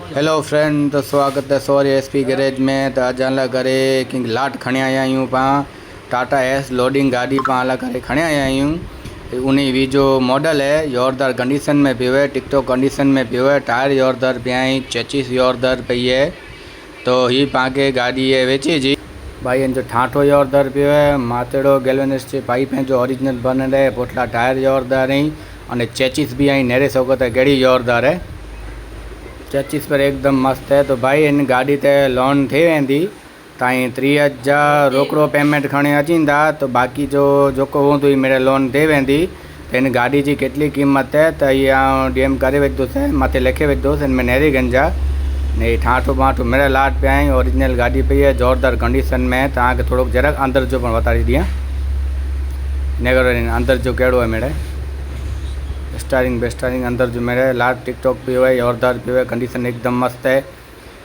Hello friend, तो स्वागत है सॉरी एसपी गैरेज में। तो अॼु अला करे किंग लाट खणे आया आहियूं पां टाटा एस लोडिंग गाड़ी पां अला करे खणे आया आहियूं। उन भी जो मॉडल है योरदार कंडीशन में पियो है, टिकटॉक कंडीशन में पियो है, टायर योरदार पिया आहिनि, चेचिस योरदार पई है। तो ही पाके गाड़ी है वेचे जी भाई इन जो ठाठो योरदार पियो है, मातेड़ो गैल्वेनिस जे पाइप जो ओरिजिनल बनल है, पोटला टायर योरदार ही और चेचिस भी आई नेरे सको तो गड़ी योरदार है। चेचिस पर एकदम मस्त है। तो भाई इन गाड़ी ते लोन थी वेंदी ताईं 30,000 रोकड़ो पेमेंट खणे अचींदा, तो बाकी जो जेको हूंदो ही मेरे लोन थी वेंदी। तो इन गाड़ी जी केतली कीमत है तो ये डीएम करे वेंदुसि, मथे लिखे वेंदुसि। इनमें नेरीगंज आहे ने ठाठो बाठो मेरे लाट पे आई, ओरिजिनल गाड़ी पई है ज़ोरदार कंडीशन में। तव्हांखे थोड़ो जरा अंदर जो पण बताड़ी दियां नेगर अंदर जो कहिड़ो है मेरे स्टारिंग बेस्टारिंग अंदर जो मेरे लाट टिकटॉक पियो है, योरदार पियो है, कंडीशन एकदम मस्त है,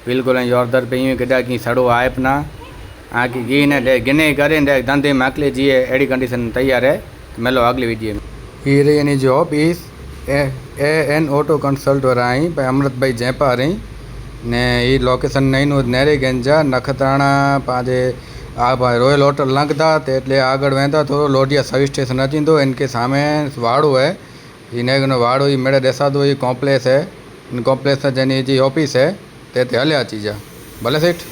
बिल्कुल योरदार पे यूँ गड्ढा की सड़ो आए अपना आके घी ने डे गिने करे डे धंधे में अकले जी अड़ी कंडीशन तैयार है। मिलो अगली वीडियो में। ही रही यानी जो ऑफिस एन ऑटो कंसल्ट वारा आई भाई अमृत भाई जयपा रही ने ही लोकेशन नहीं नेरीगंज नखत्राणा पाजे आ भाई रॉयल होटल लंघता तो एटले आगळ वेंदा थोड़ो लोडिया सर्विस स्टेशन अची तो इनके सामने वाड़ो है, इन्हें वाड़ो ही मेरे देसा दो ये कॉम्प्लेक्स है, इन कॉम्प्लेक्स जनी जी ऑफिस है ते हलिया चीज़ भले सेठ।